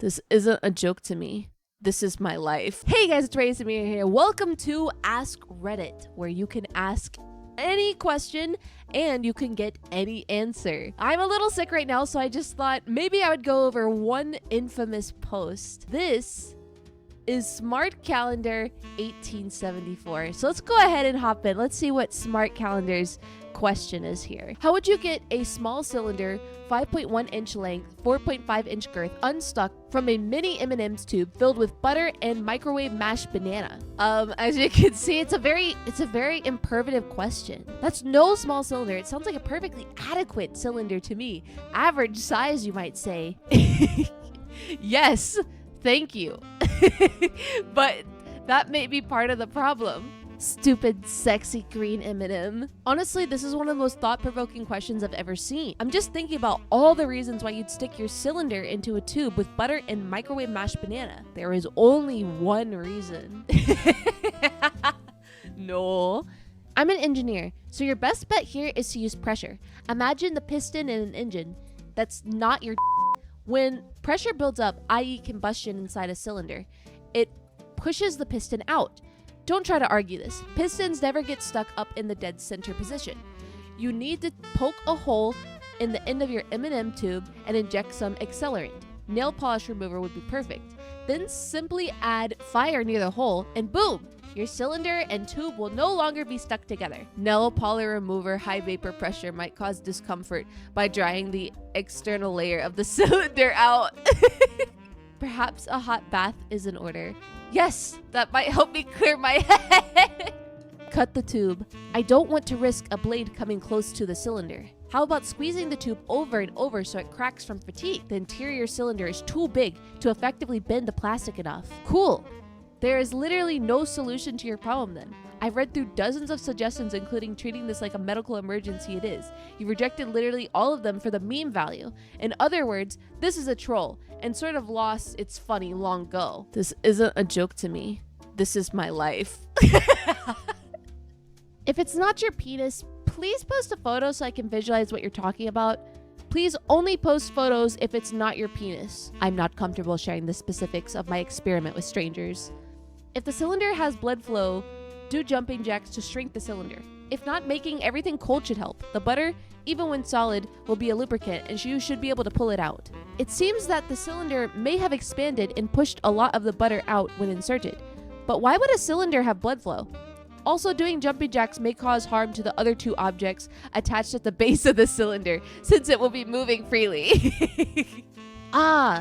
This isn't a joke to me. This is my life. Hey guys, it's reiyasumire here. Welcome to Ask Reddit, where you can ask any question and you can get any answer. I'm a little sick right now, so I just thought maybe I would go over one infamous post. This is Smart Calendar 1874. So let's go ahead and hop in. Let's see what Smart Calendar's question is here. How would you get a small cylinder, 5.1 inch length, 4.5 inch girth, unstuck from a mini M&ms tube filled with butter and microwave mashed banana? As you can see, it's a very imperative question. That's no small cylinder. It sounds like a perfectly adequate cylinder to me. Average size, you might say. Yes, thank you. But that may be part of the problem. Stupid, sexy green M&M. Honestly, this is one of the most thought-provoking questions I've ever seen. I'm just thinking about all the reasons why you'd stick your cylinder into a tube with butter and microwave mashed banana. There is only one reason. No. I'm an engineer, so your best bet here is to use pressure. Imagine the piston in an engine. That's not your When pressure builds up, i.e. combustion inside a cylinder, it pushes the piston out. Don't try to argue this. Pistons never get stuck up in the dead center position. You need to poke a hole in the end of your M&M tube and inject some accelerant. Nail polish remover would be perfect. Then simply add fire near the hole and boom! Your cylinder and tube will no longer be stuck together. Nail polish remover high vapor pressure might cause discomfort by drying the external layer of the cylinder out. Perhaps a hot bath is in order. Yes, that might help me clear my head. Cut the tube. I don't want to risk a blade coming close to the cylinder. How about squeezing the tube over and over so it cracks from fatigue? The interior cylinder is too big to effectively bend the plastic enough. Cool. There is literally no solution to your problem then. I've read through dozens of suggestions, including treating this like a medical emergency it is. You've rejected literally all of them for the meme value. In other words, this is a troll and sort of lost its funny long ago. This isn't a joke to me. This is my life. If it's not your penis, please post a photo so I can visualize what you're talking about. Please only post photos if it's not your penis. I'm not comfortable sharing the specifics of my experiment with strangers. If the cylinder has blood flow, do jumping jacks to shrink the cylinder. If not, making everything cold should help. The butter, even when solid, will be a lubricant and you should be able to pull it out. It seems that the cylinder may have expanded and pushed a lot of the butter out when inserted. But why would a cylinder have blood flow? Also, doing jumping jacks may cause harm to the other two objects attached at the base of the cylinder, since it will be moving freely.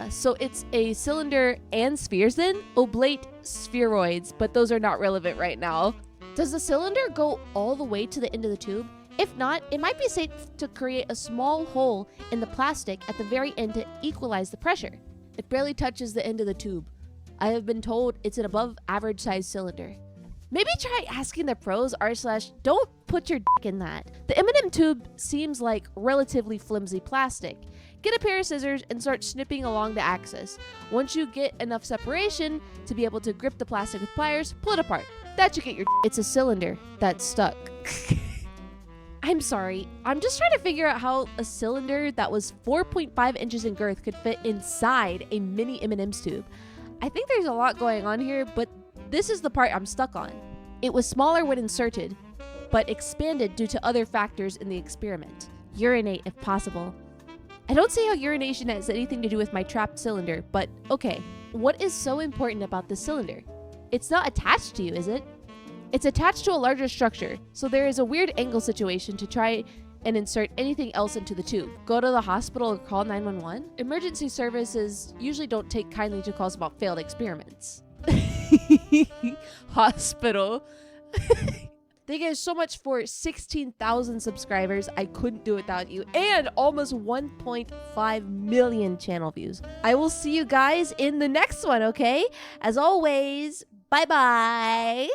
So it's a cylinder and spheres then? Oblate spheroids, but those are not relevant right now. Does the cylinder go all the way to the end of the tube? If not, it might be safe to create a small hole in the plastic at the very end to equalize the pressure. It barely touches the end of the tube. I have been told it's an above average size cylinder. Maybe try asking the pros / don't put your dick in that. The M&M tube seems like relatively flimsy plastic. Get a pair of scissors and start snipping along the axis. Once you get enough separation to be able to grip the plastic with pliers, pull it apart. That should get your It's a cylinder that's stuck. I'm sorry. I'm just trying to figure out how a cylinder that was 4.5 inches in girth could fit inside a mini M&M's tube. I think there's a lot going on here, but this is the part I'm stuck on. It was smaller when inserted, but expanded due to other factors in the experiment. Urinate if possible. I don't see how urination has anything to do with my trapped cylinder, but okay. What is so important about this cylinder? It's not attached to you, is it? It's attached to a larger structure, so there is a weird angle situation to try and insert anything else into the tube. Go to the hospital or call 911? Emergency services usually don't take kindly to calls about failed experiments. Hospital. Thank you guys so much for 16,000 subscribers. I couldn't do it without you. And almost 1.5 million channel views. I will see you guys in the next one, okay? As always, bye-bye.